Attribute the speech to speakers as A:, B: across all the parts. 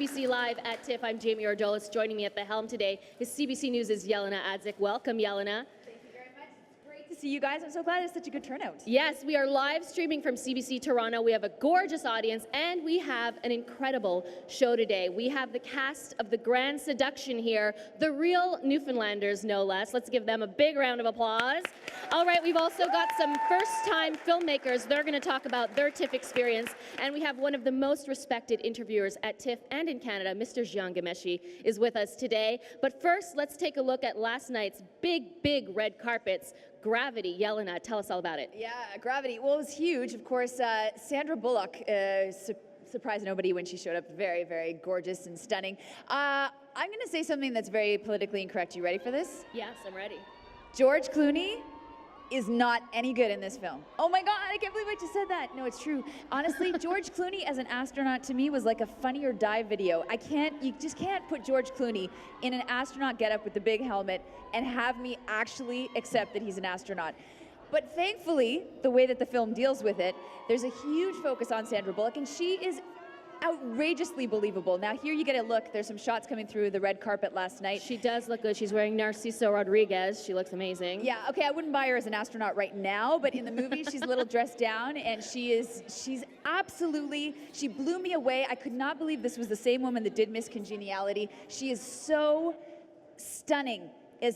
A: CBC Live at TIFF. I'm Jamie Ordolis. Joining me at the helm today is CBC News' Jelena Adzik. Welcome, Jelena.
B: To see you guys. I'm so glad it's such a good turnout.
A: Yes, we are live streaming from CBC Toronto. We have a gorgeous audience and we have an incredible show today. We have the cast of the Grand Seduction here, the real Newfoundlanders, no less. Let's give them a big round of applause. All right, we've also got some first-time filmmakers. They're going to talk about their TIFF experience. And we have one of the most respected interviewers at TIFF and in Canada, Mr. Jean Gameshi, is with us today. But first, let's take a look at last night's big red carpets. Gravity. Jelena, tell us all about it.
B: Yeah, Gravity. Well, it was huge. Of course, Sandra Bullock surprised nobody when she showed up. Very gorgeous and stunning. I'm going to say something that's very politically incorrect. You ready for this?
A: Yes, I'm ready.
B: George Clooney is not any good in this film. Oh my God, I can't believe I just said that. No, it's true. Honestly, George Clooney as an astronaut to me was like a Funny or Die video. You just can't put George Clooney in an astronaut getup with the big helmet and have me actually accept that he's an astronaut. But thankfully, the way that the film deals with it, there's a huge focus on Sandra Bullock, and she is outrageously believable. Now here you get a look. There's some shots coming through the red carpet last night.
A: She does look good. She's wearing Narciso Rodriguez. She looks amazing.
B: Yeah, okay, I wouldn't buy her as an astronaut right now, but in the movie she's a little dressed down, and she's absolutely, she blew me away. I could not believe this was the same woman that did Miss Congeniality. She is so stunning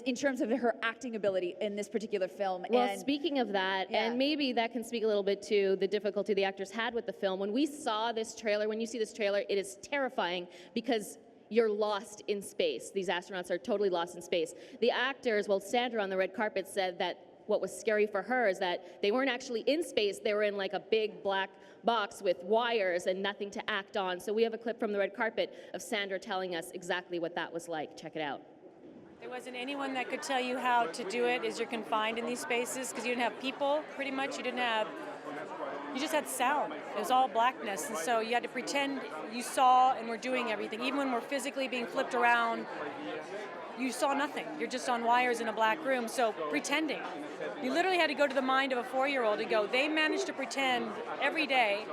B: in terms of her acting ability in this particular film.
A: Well, and speaking of that,
B: yeah.
A: And maybe that can speak a little bit to the difficulty the actors had with the film. When we saw this trailer, when you see this trailer, it is terrifying because you're lost in space. These astronauts are totally lost in space. The actors, well, Sandra on the red carpet said that what was scary for her is that they weren't actually in space. They were in like a big black box with wires and nothing to act on. So we have a clip from the red carpet of Sandra telling us exactly what that was like. Check it out.
C: There wasn't anyone that could tell you how to do it as you're confined in these spaces because you didn't have people, pretty much. You just had sound. It was all blackness, and so you had to pretend you saw and were doing everything. Even when we're physically being flipped around, you saw nothing. You're just on wires in a black room, so pretending. You literally had to go to the mind of a 4-year-old and go, they managed to pretend every day.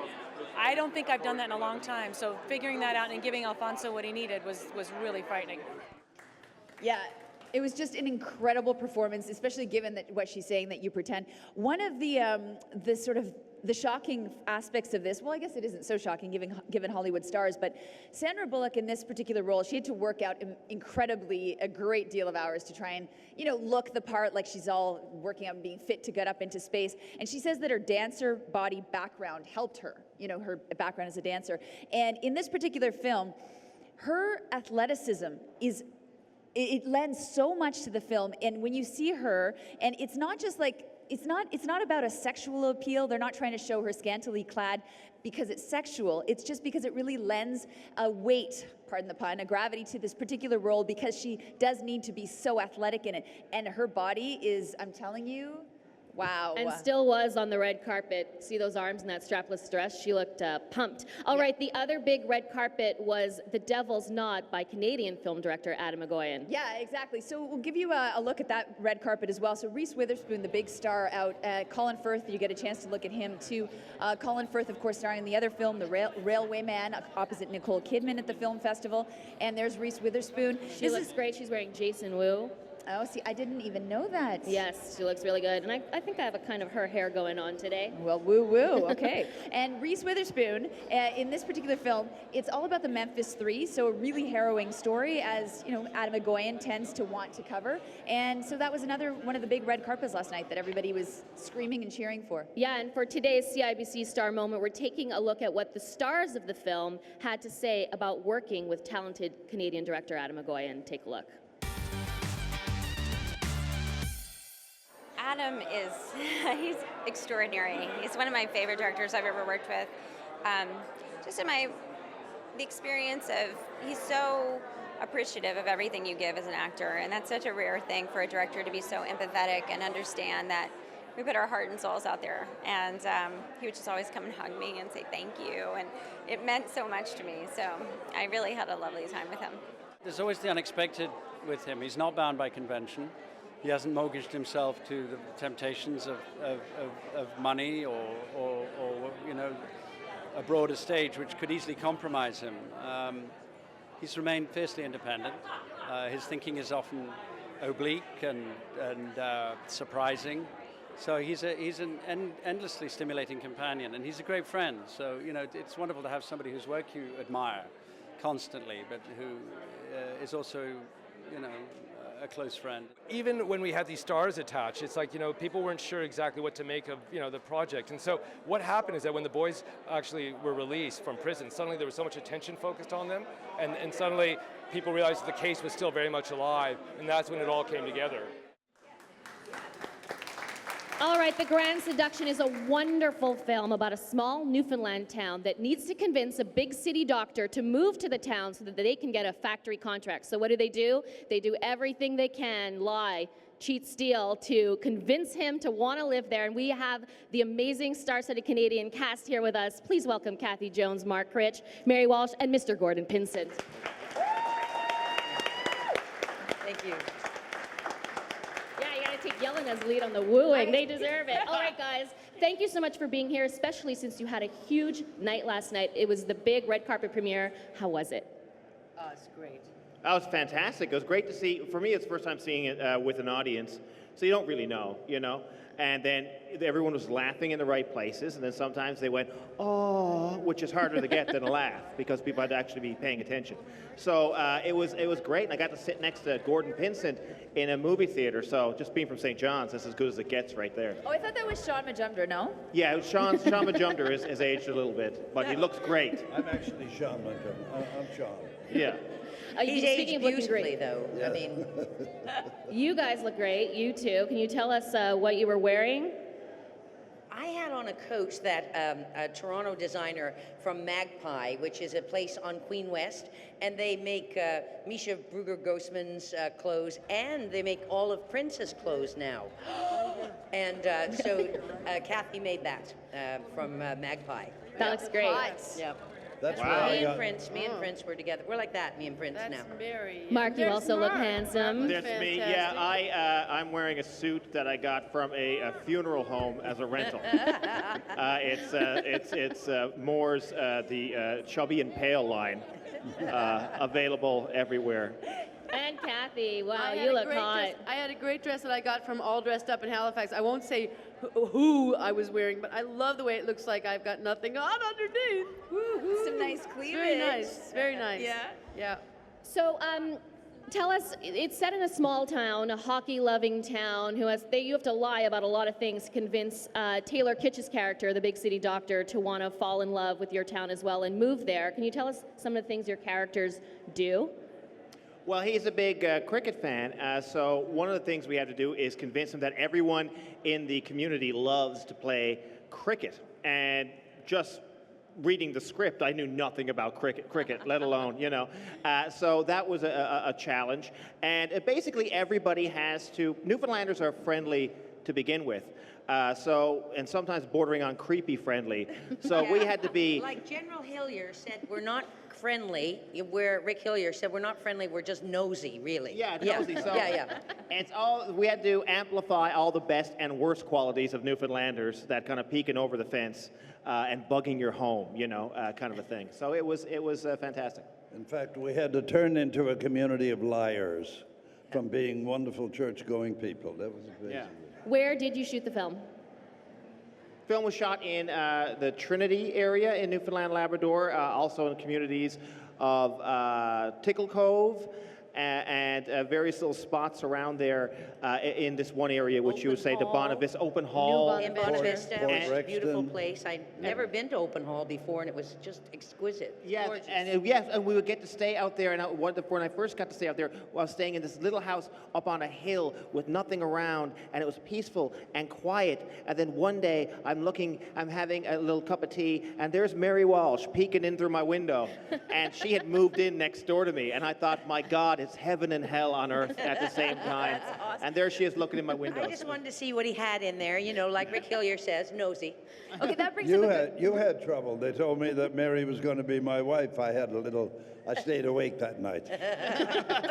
C: I don't think I've done that in a long time, so figuring that out and giving Alfonso what he needed was really frightening.
B: Yeah, it was just an incredible performance, especially given that what she's saying, that you pretend. One of the sort of the shocking aspects of this, well, I guess it isn't so shocking given Hollywood stars, but Sandra Bullock in this particular role, she had to work out incredibly a great deal of hours to try and, look the part like she's all working out and being fit to get up into space. And she says that her dancer body background helped her, her background as a dancer. And in this particular film, her athleticism it lends so much to the film, and when you see her, and it's not just like, it's not about a sexual appeal. They're not trying to show her scantily clad because it's sexual. It's just because it really lends a weight, pardon the pun, a gravity to this particular role because she does need to be so athletic in it. And her body is, I'm telling you, wow.
A: And still was on the red carpet. See those arms in that strapless dress? She looked pumped. All right, the other big red carpet was The Devil's Knot by Canadian film director Adam Egoyan.
B: Yeah, exactly. So we'll give you a look at that red carpet as well. So Reese Witherspoon, the big star out. Colin Firth, you get a chance to look at him too. Colin Firth, of course, starring in the other film, The Railwayman, opposite Nicole Kidman at the film festival. And there's Reese Witherspoon.
A: She looks great. She's wearing Jason Wu.
B: Oh, see, I didn't even know that.
A: Yes, she looks really good. And I think I have a kind of her hair going on today.
B: Well, woo-woo, okay. And Reese Witherspoon, in this particular film, it's all about the Memphis 3, so a really harrowing story, as, Adam Egoyan tends to want to cover. And so that was another one of the big red carpets last night that everybody was screaming and cheering for.
A: Yeah, and for today's CIBC Star Moment, we're taking a look at what the stars of the film had to say about working with talented Canadian director Adam Egoyan. Take a look.
D: Adam he's extraordinary. He's one of my favorite directors I've ever worked with. Just in the experience of, he's so appreciative of everything you give as an actor, and that's such a rare thing for a director to be so empathetic and understand that we put our heart and souls out there. And he would just always come and hug me and say thank you, and it meant so much to me. So I really had a lovely time with him.
E: There's always the unexpected with him. He's not bound by convention. He hasn't mortgaged himself to the temptations of money or a broader stage, which could easily compromise him. he's remained fiercely independent. His thinking is often oblique and surprising. So he's an endlessly stimulating companion, and he's a great friend. So, you know, it's wonderful to have somebody whose work you admire constantly, but who is also, you know, a close friend.
F: Even when we had these stars attached, it's like, you know, people weren't sure exactly what to make of, you know, the project. And so what happened is that when the boys actually were released from prison, suddenly there was so much attention focused on them, and suddenly people realized that the case was still very much alive, and that's when it all came together.
A: All right, The Grand Seduction is a wonderful film about a small Newfoundland town that needs to convince a big city doctor to move to the town so that they can get a factory contract. So what do? They do everything they can, lie, cheat, steal, to convince him to want to live there. And we have the amazing star-studded Canadian cast here with us. Please welcome Kathy Jones, Mark Critch, Mary Walsh, and Mr. Gordon Pinson.
B: Thank you.
A: Take Yelena's lead on the wooing. They deserve it. All right, guys. Thank you so much for being here, especially since you had a huge night last night. It was the big red carpet premiere. How was it?
G: Oh, it's great.
H: That was fantastic. It was great to see. For me, it's the first time seeing it with an audience, so you don't really know, you know? And then everyone was laughing in the right places, and then sometimes they went, oh, which is harder to get than a laugh, because people had to actually be paying attention. So it was great, and I got to sit next to Gordon Pinsent in a movie theater, so just being from St. John's, that's as good as it gets right there.
B: Oh, I thought that was Sean Majumdar, no?
H: Yeah, Sean Majumdar is aged a little bit, but he looks great.
I: I'm actually Sean Majumdar. I'm Sean.
H: Yeah.
G: He's
A: Speaking
G: aged
A: of looking
G: beautifully,
A: great,
G: though.
I: Yeah.
G: I mean,
A: you guys look great. You too. Can you tell us what you were wearing?
G: I had on a coat that a Toronto designer from Magpie, which is a place on Queen West, and they make Misha Bruger-Grossman's clothes, and they make all of Prince's clothes now. And so Kathy made that from Magpie.
A: That looks great.
G: Yeah.
I: That's
H: Wow.
I: where I
G: Me and
I: got.
G: Prince, were together. We're like that, me and Prince now.
J: Very.
A: Mark, you
J: There's
A: also look
J: Mark.
A: handsome.
H: That's me. Yeah, I'm wearing a suit that I got from a funeral home as a rental. It's Moore's the Chubby and Pale line, available everywhere.
A: And Kathy, wow,
J: I had
A: you
J: a
A: look
J: great
A: hot.
J: dress. I had a great dress that I got from All Dressed Up in Halifax. I won't say who I was wearing, but I love the way it looks like I've got nothing on underneath. Woo-hoo.
B: Some nice cleavage.
J: Very nice. Very nice.
B: Yeah.
J: Yeah.
A: So, tell us, it's set in a small town, a hockey-loving town, you have to lie about a lot of things to convince Taylor Kitsch's character, the big city doctor, to want to fall in love with your town as well and move there. Can you tell us some of the things your characters do?
H: Well, he's a big cricket fan, so one of the things we had to do is convince him that everyone in the community loves to play cricket. And just reading the script, I knew nothing about cricket, let alone, you know. So that was a challenge. And basically everybody has to, Newfoundlanders are friendly to begin with. And sometimes bordering on creepy friendly. So we had to be...
G: Like General Hillier said, we're not friendly, where Rick Hillier said we're not friendly, we're just nosy, really.
H: Yeah, nosy. So
G: Yeah.
H: And it's all, we had to amplify all the best and worst qualities of Newfoundlanders, that kind of peeking over the fence and bugging your home, you know, kind of a thing. So it was fantastic.
I: In fact, we had to turn into a community of liars from being wonderful church-going people. That was amazing.
H: Yeah.
A: Where did you shoot the film?
H: Film was shot in the Trinity area in Newfoundland, Labrador, also in communities of Tickle Cove and various little spots around there in this one area, which you would say the Bonavista Open Hall.
G: In Bonavista,
I: Port
G: it's a beautiful
I: Rexton.
G: place. I'd never been to Open Hall before, and it was just exquisite.
H: Yeah,
G: Gorgeous.
H: and we would get to stay out there. And when I first got to stay out there, I was staying in this little house up on a hill with nothing around, and it was peaceful and quiet. And then one day, I'm having a little cup of tea, and there's Mary Walsh peeking in through my window, and she had moved in next door to me. And I thought, my God, it's heaven and hell on earth at the same time. And there she is looking in my window.
G: I just wanted to see what he had in there, you know, like Rick Hillier says, nosy.
B: Okay, that brings
I: You
B: up a
I: had, you had trouble. They told me that Mary was going to be my wife. I stayed awake that night.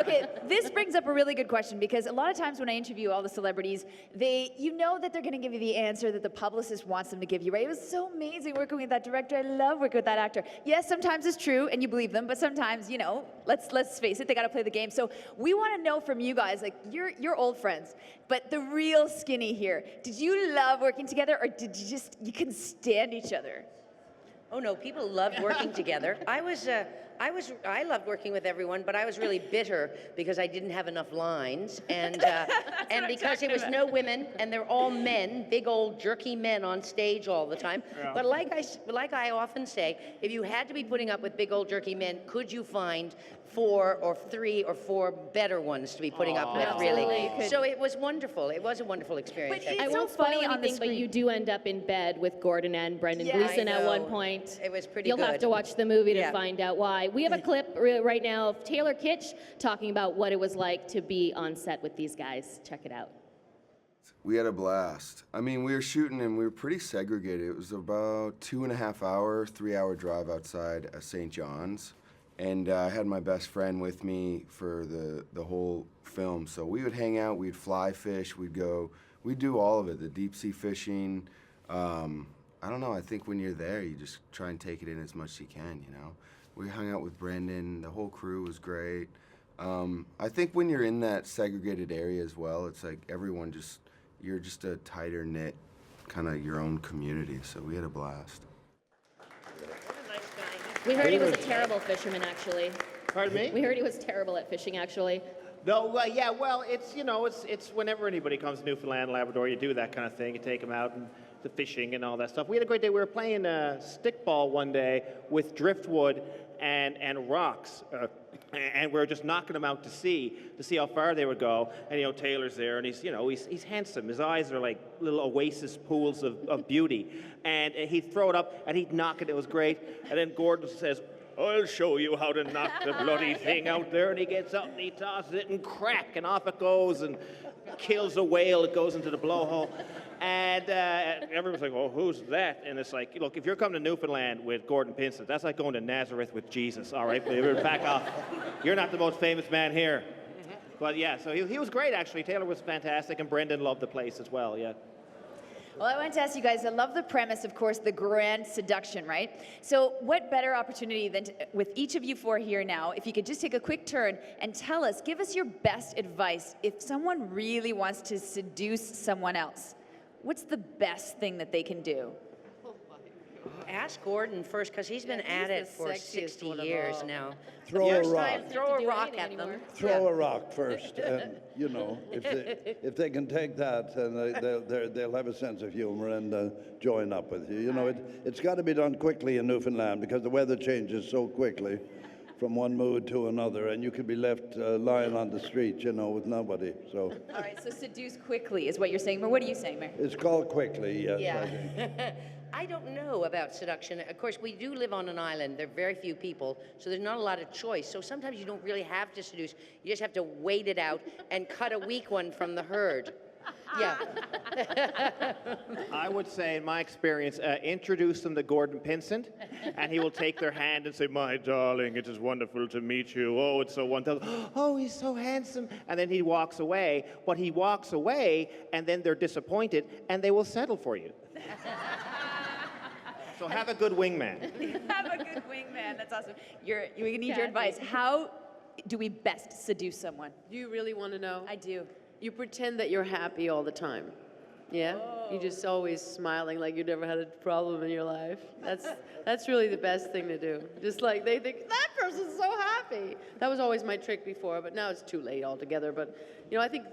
B: Okay, this brings up a really good question because a lot of times when I interview all the celebrities, you know that they're going to give you the answer that the publicist wants them to give you, right? It was so amazing working with that director. I love working with that actor. Yes, sometimes it's true and you believe them, but sometimes, you know, let's face it, they got to play the game. So we want to know from you guys, like you're old friends, but the real Skinny here. Did you love working together, or did you couldn't stand each other?
G: Oh no, people loved working together. I loved working with everyone, but I was really bitter because I didn't have enough lines, and because it was no women, and they're all men, big old jerky men on stage all the time. Yeah. But like I often say, if you had to be putting up with big old jerky men, could you find 4 or 3 or 4 better ones to be putting up with, really? So it was wonderful. It was a wonderful experience.
B: But
A: I won't spoil anything, but you do end up in bed with Gordon and Brendan Gleeson at one point.
G: It was pretty
A: You'll
G: good.
A: have to watch the movie to find out why. We have a clip right now of Taylor Kitsch talking about what it was like to be on set with these guys. Check it out.
K: We had a blast. I mean, we were shooting and we were pretty segregated. It was about 2.5 hour, 3-hour drive outside of St. John's. And I had my best friend with me for the whole film. So we would hang out, we'd fly fish, we'd do all of it, the deep sea fishing. I don't know, I think when you're there, you just try and take it in as much as you can, you know? We hung out with Brendan, the whole crew was great. I think when you're in that segregated area as well, it's like you're just a tighter knit, kind of your own community, so we had a blast.
A: We heard he was a terrible fisherman, actually.
H: Pardon me?
A: We heard he was terrible at fishing, actually.
H: No, yeah, well, it's, you know, it's whenever anybody comes to Newfoundland, Labrador, you do that kind of thing. You take them out and the fishing and all that stuff. We had a great day. We were playing stickball one day with driftwood and rocks, and we were just knocking them out to see how far they would go. And, you know, Taylor's there, and he's handsome. His eyes are like little oasis pools of beauty. And he'd throw it up, and he'd knock it. It was great. And then Gordon says, "I'll show you how to knock the bloody thing out there." And he gets up and he tosses it, and crack, and off it goes, and kills a whale. It goes into the blowhole. And everyone's like, "Oh, who's that?" And it's like, look, if you're coming to Newfoundland with Gordon Pinsent, that's like going to Nazareth with Jesus, all right? Back off. You're not the most famous man here. But yeah, so he was great, actually. Taylor was fantastic, and Brendan loved the place as well, yeah.
B: Well, I wanted to ask you guys, I love the premise, of course, the Grand Seduction, right? So what better opportunity than with each of you 4 here now, if you could just take a quick turn and give us your best advice if someone really wants to seduce someone else. What's the best thing that they can do?
G: Ask Gordon first, because he's been at it for 60 years now.
I: Throw a rock.
G: Throw a rock at them.
I: Throw a rock first, and you know, if they can take that, and they'll have a sense of humor and join up with you. You know, it's got to be done quickly in Newfoundland because the weather changes so quickly from one mood to another, and you could be left lying on the street, you know, with nobody. So.
B: All right, so seduce quickly is what you're saying. But what are you saying, Mary?
I: It's called quickly, yes.
G: Yeah.
I: I think.
G: I don't know about seduction. Of course, we do live on an island. There are very few people, so there's not a lot of choice. So sometimes you don't really have to seduce. You just have to wait it out and cut a weak one from the herd. Yeah.
H: I would say, in my experience, introduce them to Gordon Pinsent, and he will take their hand and say, "My darling, it is wonderful to meet you. Oh, it's so wonderful. Oh, he's so handsome." And then he walks away, but he walks away, and then they're disappointed, and they will settle for you. So have a good wingman.
B: Have a good wingman. That's awesome. We need your advice. How do we best seduce someone?
J: Do you really want to know?
B: I do.
J: You pretend that you're happy all the time. Yeah?
B: Oh.
J: You're just always smiling like you never had a problem in your life. That's really the best thing to do. Just like they think, that person's so happy. That was always my trick before, but now it's too late altogether. But, you know, I think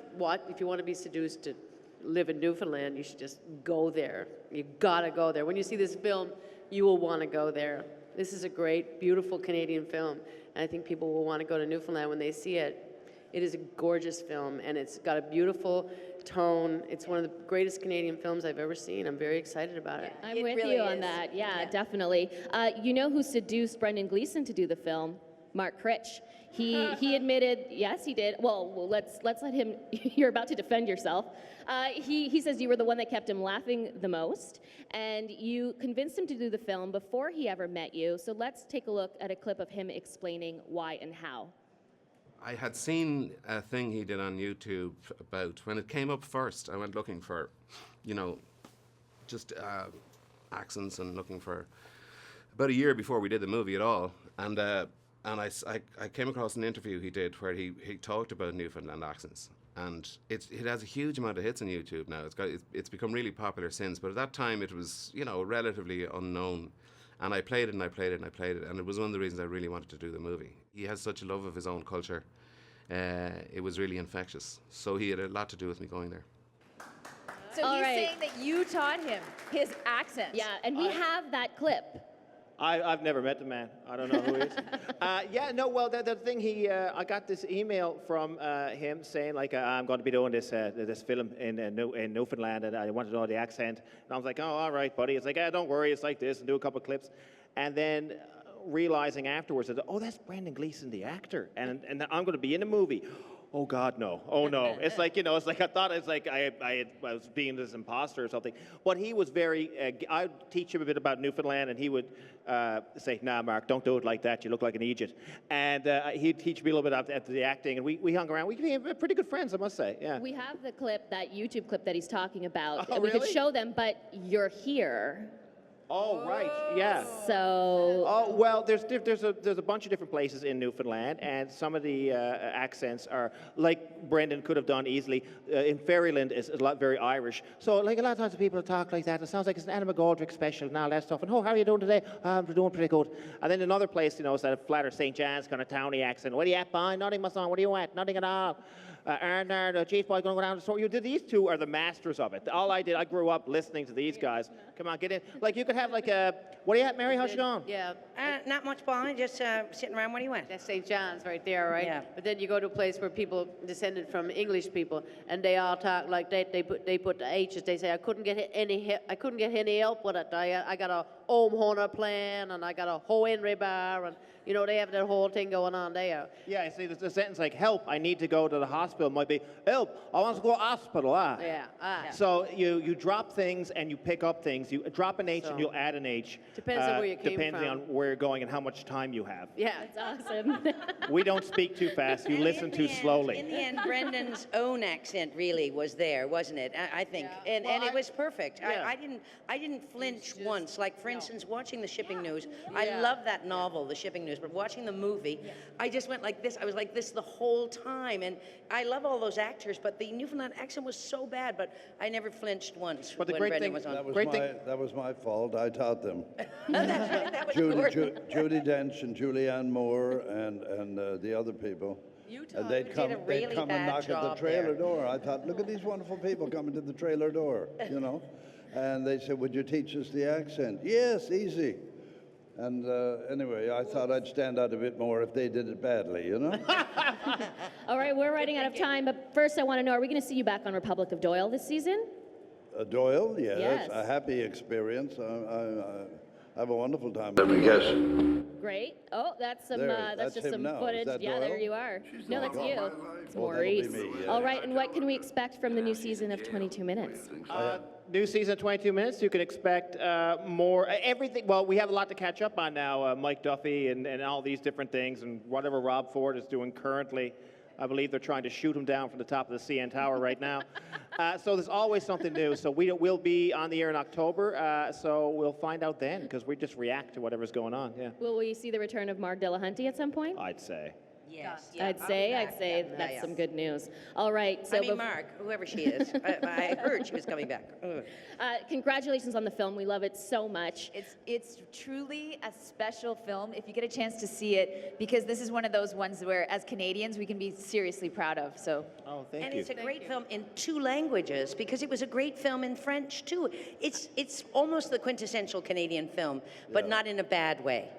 J: if you want to be seduced to live in Newfoundland, you should just go there. You gotta go there. When you see this film, you will want to go there. This is a great, beautiful Canadian film, and I think people will want to go to Newfoundland when they see it. It is a gorgeous film, and it's got a beautiful tone. It's one of the greatest Canadian films I've ever seen. I'm very excited about it.
A: I'm with you on that. Yeah, definitely. You know who seduced Brendan Gleeson to do the film? Mark Critch. He admitted, yes, he did. Well, let's let him. You're about to defend yourself. He says you were the one that kept him laughing the most, and you convinced him to do the film before he ever met you. So let's take a look at a clip of him explaining why and how.
L: I had seen a thing he did on YouTube about when it came up first. I went looking for, just accents and looking for about a year before we did the movie at all, and I came across an interview he did where he talked about Newfoundland accents, and it has a huge amount of hits on YouTube now. It's become really popular since, but at that time it was relatively unknown, and I played it and I played it and I played it, and it was one of the reasons I really wanted to do the movie. He has such a love of his own culture. It was really infectious, so he had a lot to do with me going there.
B: So he's saying that you taught him his accent.
A: Yeah, and we have that clip.
H: I've never met the man. I don't know who he is. The thing I got this email from him saying like, I'm going to be doing this film in Newfoundland, and I want to know the accent. And I was like, oh, all right, buddy. It's like, don't worry, it's like this, and do a couple of clips. And then realizing afterwards that, oh, that's Brendan Gleeson, the actor, and I'm going to be in the movie. Oh God, no! Oh no! It's like it's like I thought it's like I was being this imposter or something. But he was very. I'd teach him a bit about Newfoundland, and he would say, "Nah, Mark, don't do it like that. You look like an idiot." And he'd teach me a little bit about the acting, and we hung around. We became pretty good friends, I must say. Yeah.
A: We have the clip, that YouTube clip that he's talking about.
H: Oh,
A: we could
H: really?
A: show them, but you're here.
H: Oh, right, yeah.
A: So.
H: Oh, well, there's a bunch of different places in Newfoundland, and some of the accents are, like Brendan could have done easily. In Fairyland, is a lot very Irish. So, like, a lot of times people talk like that. It sounds like it's an Anna McGoldrick special and all that stuff. And, oh, how are you doing today? I'm doing pretty good. And then another place, is that flatter St. John's kind of towny accent. What are you at, boy? Nothing, my son. What are you at? Nothing at all. The chief boy going to go down to the store. These two are the masters of it. All I did, I grew up listening to these guys. Come on, get in. Like, you could have like a, what are you at, Mary? How's you going?
J: Yeah.
G: Not much, Bonnie. Just sitting around. What do you want?
J: That's St. John's right there, right?
G: Yeah.
J: But then you go to a place where people descended from English people, and they all talk like that. They put the H's. They say I couldn't get any help with it. I got a home hunter plan, and I got a whole Henry bar, and they have that whole thing going on there.
H: Yeah, I see the sentence like, help, I need to go to the hospital, might be, help, I want to go to the hospital.
J: Yeah.
H: So you drop things and you pick up things. You drop an H and you'll add an H.
J: Depends on where you came
H: depending
J: from.
H: on where you're going and how much time you have.
J: Yeah.
A: That's awesome.
H: We don't speak too fast. You listen too slowly.
G: In the end, Brendan's own accent really was there, wasn't it? I think, and it was perfect.
J: Yeah.
G: I didn't flinch once. Like for instance, watching the Shipping News. I love that novel, The Shipping News, but watching the movie, I just went like this. I was like this the whole time, and I love all those actors, but the Newfoundland accent was so bad, but I never flinched once
H: But the
G: when
H: great
G: Brendan
H: thing-
G: was on.
I: That was my fault. I taught them.
G: That's right, that was Gordon.
I: Judy Dench and Julianne Moore and the other people. And they'd come and knock at the trailer door. I thought, look at these wonderful people coming to the trailer door, And they said, would you teach us the accent? Yes, easy. And anyway, I thought I'd stand out a bit more if they did it badly,
A: All right, we're running out of time, but first I want to know, are we going to see you back on Republic of Doyle this season?
I: Doyle, yes,
A: Yes.
I: a happy experience. I have a wonderful time. Let me guess.
A: Great. Oh, that's some.
I: There,
A: that's just
I: him
A: some
I: now. Is
A: footage.
I: that
A: Yeah, there
I: Doyle?
A: you are. No, that's
I: Oh,
A: you.
I: my life.
A: It's
I: Oh, that'll be
A: Maurice.
I: me, yeah.
A: All right, and what can we expect from the new season of 22 Minutes?
H: New season, 22 minutes. You can expect more. Everything. Well, we have a lot to catch up on now. Mike Duffy and all these different things, and whatever Rob Ford is doing currently. I believe they're trying to shoot him down from the top of the CN Tower right now. So there's always something new. So we'll be on the air in October. So we'll find out then, because we just react to whatever's going on. Yeah.
A: Will we see the return of Marg Delahunty at some point?
H: I'd say.
G: Yes.
A: I'd say that's some good news. All right. So
G: I mean, Mark, whoever she is, I heard she was coming back.
A: congratulations on the film. We love it so much.
B: It's truly a special film if you get a chance to see it, because this is one of those ones where, as Canadians, we can be seriously proud of. So.
H: Oh, thank
G: And
H: you.
G: it's a great film in 2 languages, because it was a great film in French too. It's almost the quintessential Canadian film, but not in a bad way.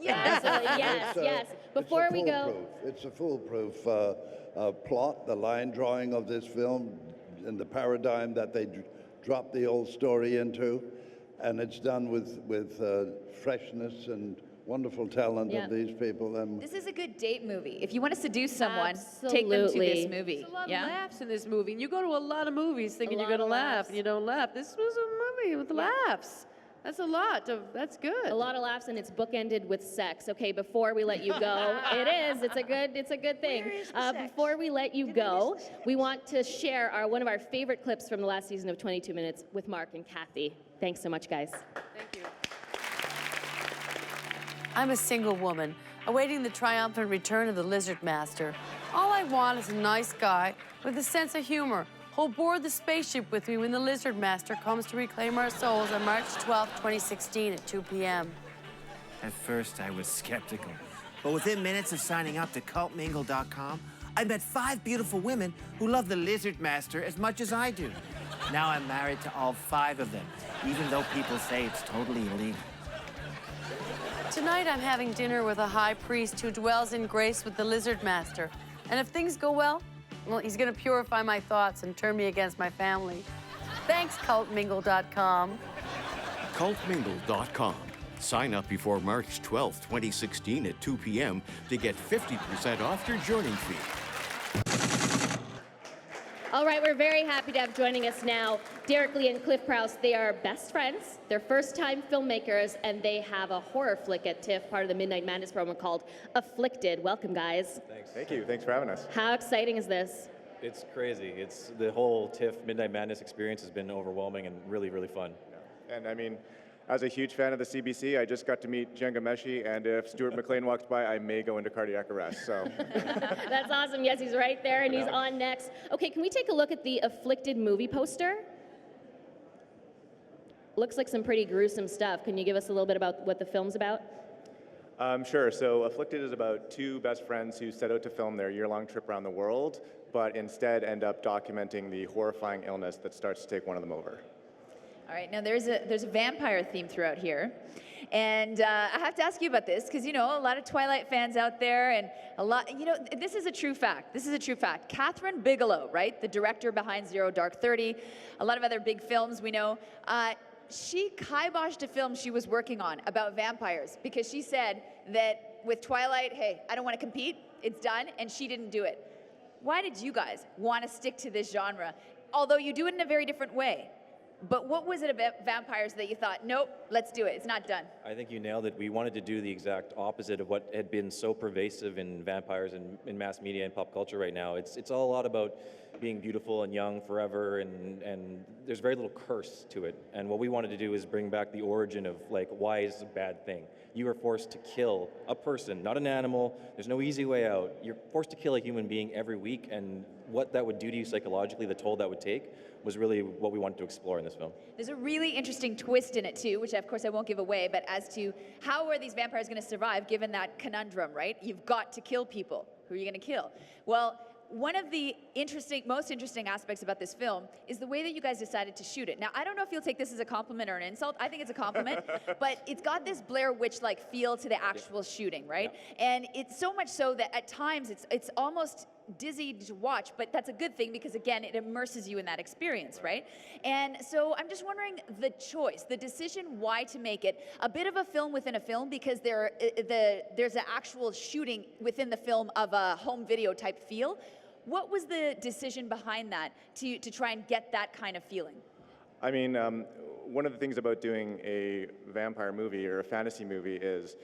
A: Absolutely. Yes, yes. Before we go.
I: It's a foolproof plot, the line drawing of this film, and the paradigm that they drop the old story into, and it's done with freshness and wonderful talent
A: Yeah.
I: of these people.
B: This is a good date movie. If you want to seduce someone, take them to
A: Absolutely.
B: this movie.
J: There's a lot of laughs in this movie. And you go to a lot of movies thinking you're going to laugh, and you don't laugh. This was a movie with laughs. That's a lot. That's good.
A: A lot of laughs, and it's bookended with sex. Okay, before we let you go, it is. It's a good thing. Before we let you go, we want to share one of our favorite clips from the last season of 22 Minutes with Mark and Kathy. Thanks so much, guys.
J: Thank you. I'm a single woman, awaiting the triumphant return of the Lizard Master. All I want is a nice guy with a sense of humor who'll board the spaceship with me when the Lizard Master comes to reclaim our souls on March 12, 2016 at 2 p.m.
M: At first, I was skeptical. But within minutes of signing up to cultmingle.com, I met 5 beautiful women who love the Lizard Master as much as I do. Now I'm married to all 5 of them, even though people say it's totally illegal.
J: Tonight, I'm having dinner with a high priest who dwells in grace with the Lizard Master. And if things go well, he's going to purify my thoughts and turn me against my family. Thanks, cultmingle.com.
N: Cultmingle.com. Sign up before March 12, 2016 at 2 p.m. to get 50% off your joining fee.
A: All right, we're very happy to have joining us now Derek Lee and Cliff Prowse. They are best friends. They're first-time filmmakers, and they have a horror flick at TIFF, part of the Midnight Madness program called Afflicted. Welcome, guys.
O: Thanks. Thank you. Thanks for having us.
A: How exciting is this?
O: It's crazy. It's the whole TIFF Midnight Madness experience has been overwhelming and really, really fun. Yeah. And I mean, as a huge fan of the CBC, I just got to meet Jen Ghomeshi, and if Stuart McLean walks by, I may go into cardiac arrest. So
A: That's awesome. Yes, he's right there, and he's on next. Okay, can we take a look at the Afflicted movie poster? Looks like some pretty gruesome stuff. Can you give us a little bit about what the film's about?
O: Sure. So Afflicted is about 2 best friends who set out to film their year-long trip around the world, but instead end up documenting the horrifying illness that starts to take one of them over.
B: All right, now there's a vampire theme throughout here. And I have to ask you about this, because, you know, a lot of Twilight fans out there, and a lot, you know, this is a true fact. This is a true fact. Catherine Bigelow, right, the director behind Zero Dark 30, a lot of other big films we know, she kiboshed a film she was working on about vampires because she said that with Twilight, hey, I don't want to compete, it's done, and she didn't do it. Why did you guys want to stick to this genre, although you do it in a very different way? But what was it about vampires that you thought, nope, let's do it, it's not done?
P: I think you nailed it. We wanted to do the exact opposite of what had been so pervasive in vampires and in mass media and pop culture right now. It's all a lot about being beautiful and young forever, and there's very little curse to it. And what we wanted to do is bring back the origin of, like, why is this a bad thing? You are forced to kill a person, not an animal. There's no easy way out. You're forced to kill a human being every week, and what that would do to you psychologically, the toll that would take, was really what we wanted to explore in this film.
B: There's a really interesting twist in it too, which of course I won't give away, but as to how are these vampires going to survive given that conundrum, right? You've got to kill people. Who are you going to kill? Well, one of the most interesting aspects about this film is the way that you guys decided to shoot it. Now, I don't know if you'll take this as a compliment or an insult. I think it's a compliment, but it's got this Blair Witch-like feel to the actual shooting, right? Yeah. And it's so much so that at times it's almost dizzy to watch, but that's a good thing because, again, it immerses you in that experience, right? And so I'm just wondering the choice, the decision why to make it a bit of a film within a film, because there's an actual shooting within the film of a home video type feel. What was the decision behind that to try and get that kind of feeling?
O: I mean, one of the things about doing a vampire movie or a fantasy movie is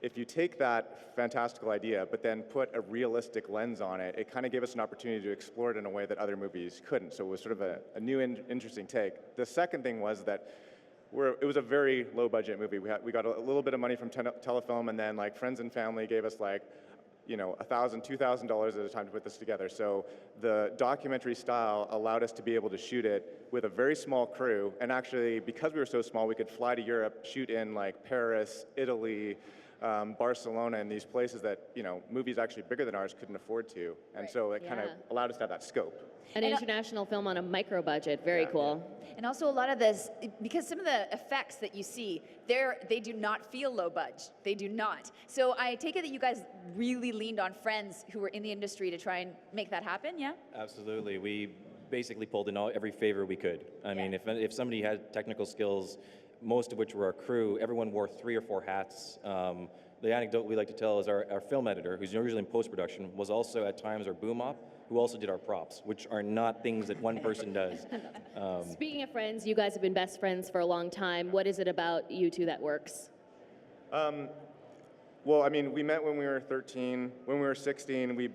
O: if you take that fantastical idea but then put a realistic lens on it, it kind of gave us an opportunity to explore it in a way that other movies couldn't. So it was sort of a new interesting take. The second thing was that it was a very low budget movie. We got a little bit of money from Telefilm, and then like friends and family gave us like, you know, $1,000, $2,000 at a time to put this together. So the documentary style allowed us to be able to shoot it with a very small crew. And actually, because we were so small, we could fly to Europe, shoot in like Paris, Italy, Barcelona, and these places that, you know, movies actually bigger than ours couldn't afford to. And so it kind of allowed us to have that scope.
A: An international film on a micro budget, very cool.
B: Yeah. And also a lot of this, because some of the effects that you see, they do not feel low budget. They do not. So I take it that you guys really leaned on friends who were in the industry to try and make that happen, yeah?
P: Absolutely. We basically pulled in every favor we could. I mean, if somebody had technical skills, most of which were our crew, everyone wore 3 or 4 hats. The anecdote we like to tell is our film editor, who's usually in post-production, was also at times our boom op, who also did our props, which are not things that one person does.
A: Speaking of friends, you guys have been best friends for a long time. What is it about you two that works?
O: Well, I mean, we met when we were 13. When we were 16, we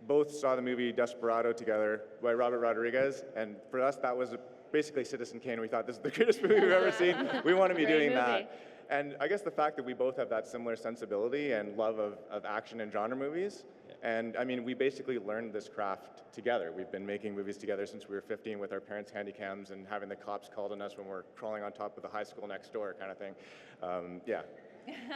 O: both saw the movie Desperado together by Robert Rodriguez, and for us, that was basically Citizen Kane. We thought, this is the greatest movie we've ever seen. We want to be
A: Great
O: doing
A: movie.
O: that. And I guess the fact that we both have that similar sensibility and love of action and genre movies, and I mean, we basically learned this craft together. We've been making movies together since we were 15 with our parents' handycams and having the cops called on us when we're crawling on top of the high school next door kind of thing. Yeah.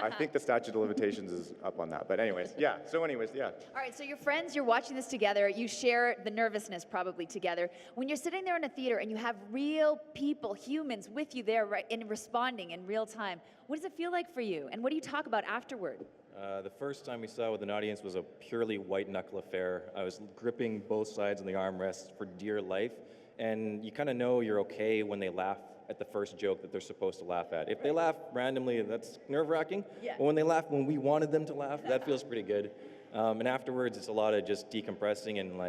O: I think the statute of limitations is up on that. But anyways, yeah. So anyways, yeah.
B: All right, so you're friends, you're watching this together, you share the nervousness probably together. When you're sitting there in a theater and you have real people, humans with you there right, and responding in real time, what does it feel like for you? And what do you talk about afterward?
P: The first time we saw it with an audience was a purely white knuckle affair. I was gripping both sides of the armrests for dear life, and you kind of know you're okay when they laugh at the first joke that they're supposed to laugh at. If they laugh randomly, that's nerve-wracking.
B: Yeah.
P: But when they laugh when we wanted them to laugh, that feels pretty good. And afterwards, it's a lot of just decompressing and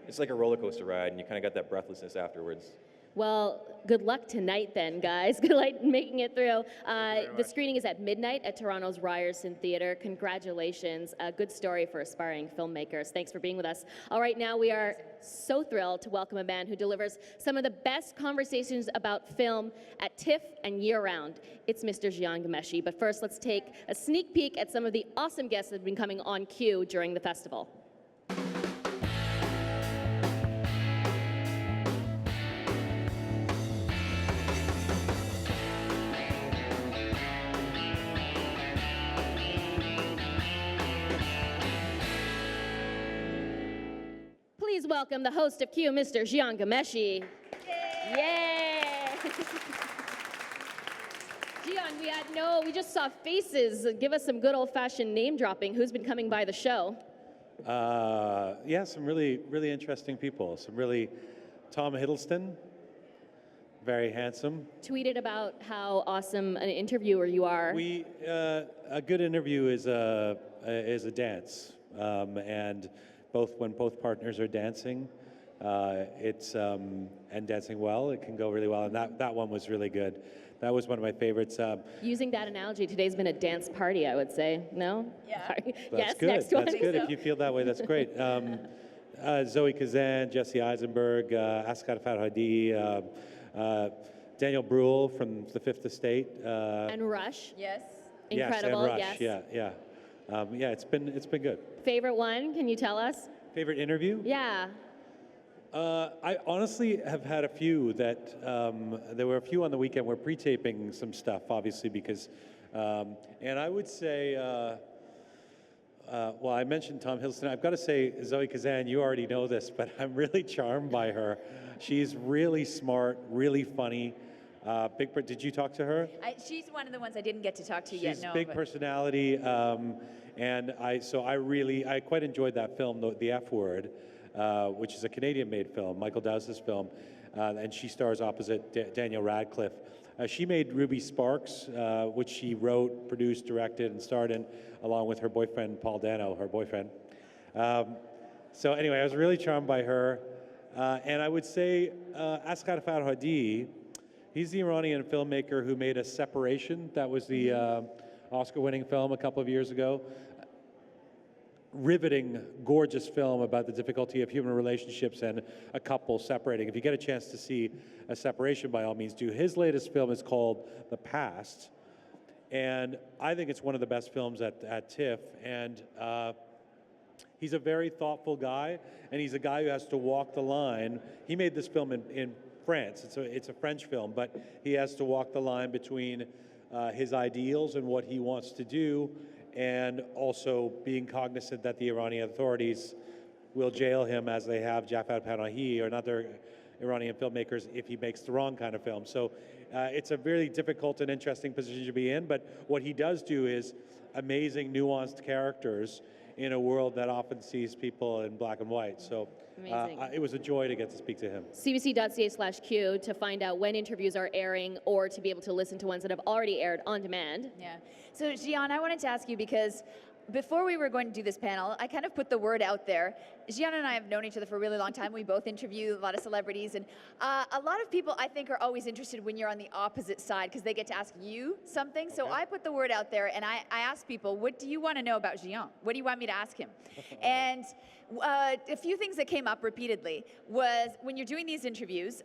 P: it's like a roller coaster ride, and you kind of got that breathlessness afterwards.
A: Well, good luck tonight then, guys. Good luck making it through. The screening is at midnight at Toronto's Ryerson Theatre. Congratulations. A good story for aspiring filmmakers. Thanks for being with us. All right, now we are so thrilled to welcome a man who delivers some of the best conversations about film at TIFF and year-round. It's Mr. Jian Ghomeshi. But first, let's take a sneak peek at some of the awesome guests that have been coming on cue during the festival. Please welcome the host of Q, Mr. Jian Ghomeshi. Yay! Jian, we just saw faces. Give us some good old-fashioned name dropping. Who's been coming by the show?
Q: Yeah, some really, really interesting people. Tom Hiddleston, very handsome.
A: Tweeted about how awesome an interviewer you are.
Q: A good interview is a dance, and when both partners are dancing, and dancing well, it can go really well. And that one was really good. That was one of my favorites.
A: Using that analogy, today's been a dance party, I would say. No?
B: Yeah.
A: Sorry.
Q: That's
A: Yes,
Q: good.
A: next one.
Q: That's good. If you feel that way, that's great. Zoe Kazan, Jesse Eisenberg, Asghar Farhadi, Daniel Bruhl from The Fifth Estate.
A: And Rush.
B: Yes.
A: Incredible,
Q: yes. And Rush, yeah. It's been good.
A: Favorite one, can you tell us?
Q: Favorite interview?
A: Yeah.
Q: I honestly have had a few that, there were a few on the weekend. We're pre-taping some stuff, obviously, because, and I would say, well, I mentioned Tom Hiddleston. I've got to say, Zoe Kazan, you already know this, but I'm really charmed by her. She's really smart, really funny. Did you talk to her?
B: She's one of the ones I didn't get to talk to yet.
Q: She's big personality, and I quite enjoyed that film, The F Word, which is a Canadian-made film, Michael Dowse's film, and she stars opposite Daniel Radcliffe. She made Ruby Sparks, which she wrote, produced, directed, and starred in, along with her boyfriend, Paul Dano, her boyfriend. So anyway, I was really charmed by her. And I would say Asghar Farhadi, he's the Iranian filmmaker who made Separation. That was the Oscar-winning film a couple of years ago. Riveting, gorgeous film about the difficulty of human relationships and a couple separating. If you get a chance to see a Separation, by all means do. His latest film is called The Past, and I think it's one of the best films at TIFF, and he's a very thoughtful guy, and he's a guy who has to walk the line. He made this film in France. It's a French film, but he has to walk the line between his ideals and what he wants to do, and also being cognizant that the Iranian authorities will jail him, as they have Jafar Panahi or other Iranian filmmakers, if he makes the wrong kind of film. So it's a very difficult and interesting position to be in, but what he does do is amazing, nuanced characters in a world that often sees people in black and white. So
A: Amazing.
Q: It was a joy to get to speak to him.
A: cbc.ca/q to find out when interviews are airing or to be able to listen to ones that have already aired on demand.
B: Yeah. So, Gian, I wanted to ask you because before we were going to do this panel, I kind of put the word out there. Gian and I have known each other for a really long time. We both interview a lot of celebrities, and a lot of people, I think, are always interested when you're on the opposite side because they get to ask you something. Okay. So I put the word out there, and I asked people, what do you want to know about Gian? What do you want me to ask him? And a few things that came up repeatedly was when you're doing these interviews,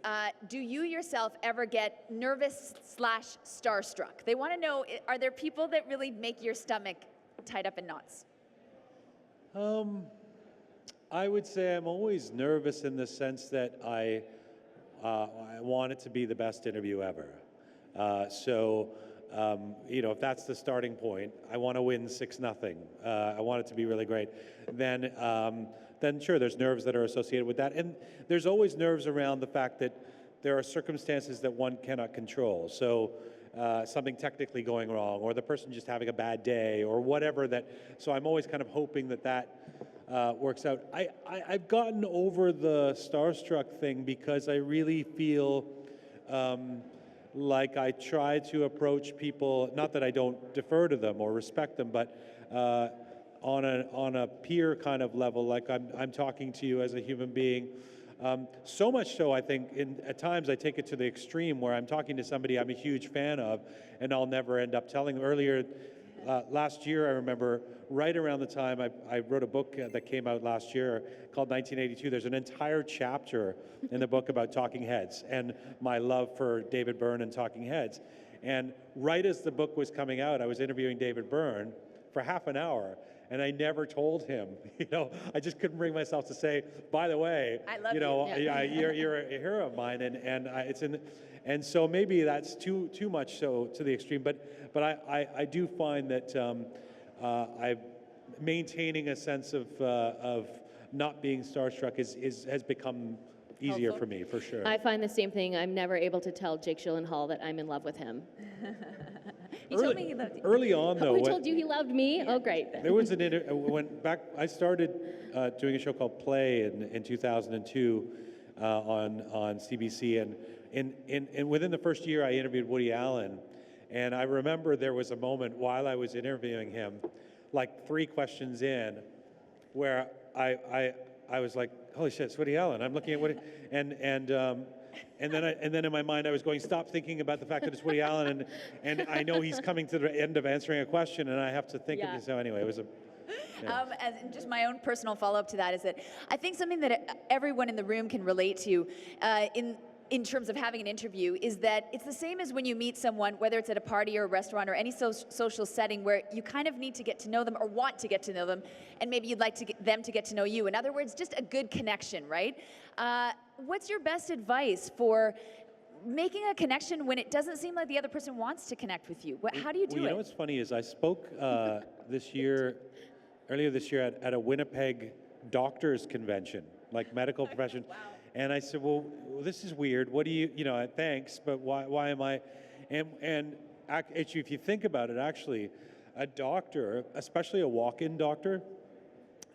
B: do you yourself ever get nervous/starstruck? They want to know, are there people that really make your stomach tied up in knots?
Q: I would say I'm always nervous in the sense that I want it to be the best interview ever. If that's the starting point, I want to win 6-0. I want it to be really great. Then sure, there's nerves that are associated with that. And there's always nerves around the fact that there are circumstances that one cannot control. So something technically going wrong, or the person just having a bad day, or whatever that. So I'm always kind of hoping that works out. I've gotten over the starstruck thing because I really feel like I try to approach people, not that I don't defer to them or respect them, but on a peer kind of level, like I'm talking to you as a human being. So much so, I think, at times I take it to the extreme where I'm talking to somebody I'm a huge fan of, and I'll never end up telling them. Earlier, last year, I remember, right around the time I wrote a book that came out last year called 1982. There's an entire chapter in the book about Talking Heads and my love for David Byrne and Talking Heads. And right as the book was coming out, I was interviewing David Byrne for half an hour. And I never told him, I just couldn't bring myself to say, by the way,
B: I love
Q: you're a hero of mine, and so maybe that's too much so to the extreme. But I do find that I maintaining a sense of not being starstruck has become easier for me, for sure.
A: I find the same thing. I'm never able to tell Jake Gyllenhaal that I'm in love with him.
B: He told me he loved you.
Q: Early on, though.
A: Oh, he told you he loved me? Oh, great.
Q: There was I started doing a show called Play in 2002 on CBC, and within the first year I interviewed Woody Allen, and I remember there was a moment while I was interviewing him, like 3 questions in, where I was like, holy shit, it's Woody Allen. I'm looking at Woody, and then in my mind I was going, stop thinking about the fact that it's Woody Allen, and I know he's coming to the end of answering a question, and I have to think of this. So anyway, it was a. Yeah.
B: And just my own personal follow-up to that is that I think something that everyone in the room can relate to in terms of having an interview is that it's the same as when you meet someone, whether it's at a party or a restaurant or any social setting where you kind of need to get to know them or want to get to know them, and maybe you'd like them to get to know you. In other words, just a good connection, right? What's your best advice for making a connection when it doesn't seem like the other person wants to connect with you? How do you do it?
Q: You know what's funny is I spoke earlier this year at a Winnipeg doctors convention, like medical profession.
B: Wow.
Q: And I said, well, this is weird. What do you, thanks, but why am I? And actually, if you think about it, actually, a doctor, especially a walk-in doctor,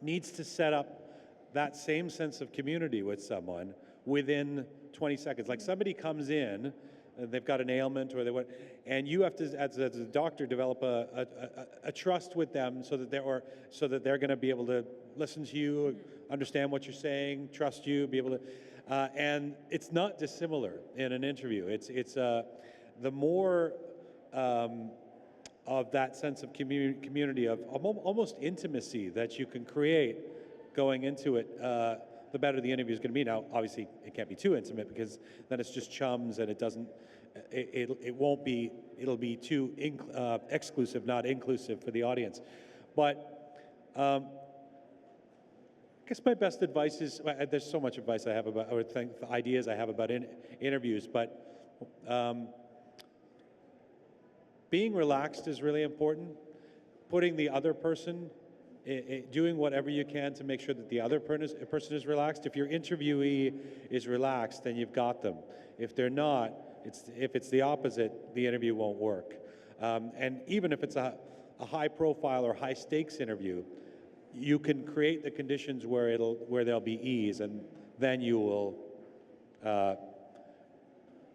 Q: needs to set up that same sense of community with someone within 20 seconds. Like somebody comes in, they've got an ailment or and you have to, as a doctor, develop a trust with them so that they're going to be able to listen to you, understand what you're saying, trust you, be able to, and it's not dissimilar in an interview. It's the more of that sense of community, of almost intimacy that you can create going into it, the better the interview is going to be. Now, obviously, it can't be too intimate because then it's just chums and it won't be, it'll be too exclusive, not inclusive for the audience. But I guess my best advice is, there's so much advice I have about, or ideas I have about interviews, but being relaxed is really important. Putting the other person, doing whatever you can to make sure that the other person is relaxed. If your interviewee is relaxed, then you've got them. If they're not, if it's the opposite, the interview won't work. And even if it's a high profile or high stakes interview, you can create the conditions where there'll be ease, and then you will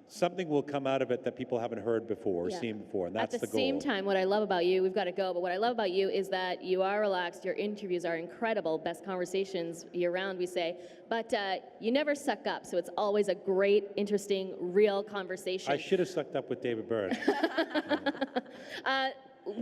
Q: something will come out of it that people haven't heard before or seen before, and that's the goal.
A: At the same time, what I love about you, we've got to go, but what I love about you is that you are relaxed, your interviews are incredible, best conversations year-round, we say, but you never suck up, so it's always a great, interesting, real conversation.
Q: I should have sucked up with David Byrne.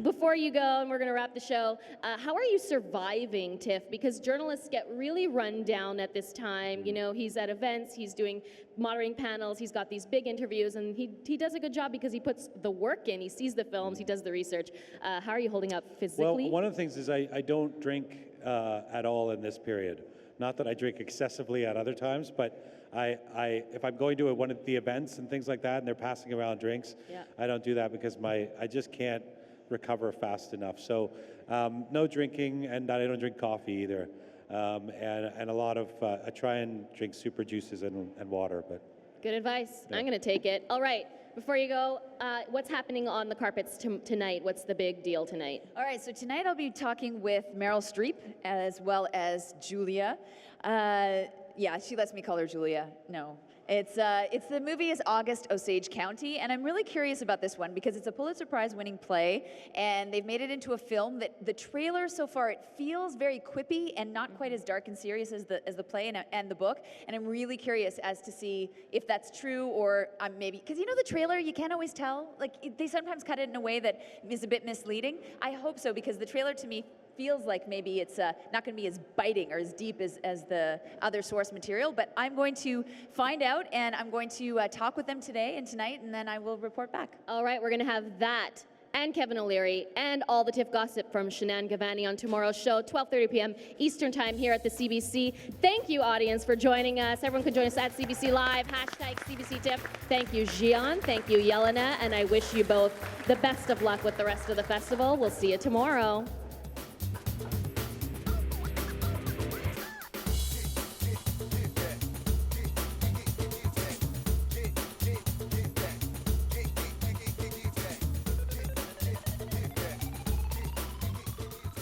A: Before you go, and we're going to wrap the show, how are you surviving TIFF? Because journalists get really run down at this time. You know, he's at events, he's doing moderating panels, he's got these big interviews, and he does a good job because he puts the work in, he sees the films, he does the research. How are you holding up physically?
Q: Well, one of the things is I don't drink at all in this period. Not that I drink excessively at other times, but if I'm going to one of the events and things like that, and they're passing around drinks, I don't do that because I just can't recover fast enough. So no drinking, and I don't drink coffee either. And a lot of, I try and drink super juices and water. But
A: good advice. I'm going to take it. All right. Before you go, what's happening on the carpets tonight? What's the big deal tonight?
B: All right, so tonight I'll be talking with Meryl Streep as well as Julia. Yeah, she lets me call her Julia. No. It's the movie is August Osage County, and I'm really curious about this one because it's a Pulitzer Prize winning play, and they've made it into a film that the trailer so far, it feels very quippy and not quite as dark and serious as the play and the book, and I'm really curious as to see if that's true or maybe, because you know the trailer, you can't always tell, like they sometimes cut it in a way that is a bit misleading. I hope so, because the trailer to me feels like maybe it's not going to be as biting or as deep as the other source material, but I'm going to find out, and I'm going to talk with them today and tonight, and then I will report back.
A: All right, we're going to have that and Kevin O'Leary and all the TIFF gossip from Shanann Gavani on tomorrow's show, 12:30 p.m. Eastern Time here at the CBC. Thank you, audience, for joining us. Everyone can join us at CBC Live, #CBC TIFF. Thank you, Gian. Thank you, Yelena, and I wish you both the best of luck with the rest of the festival. We'll see you tomorrow.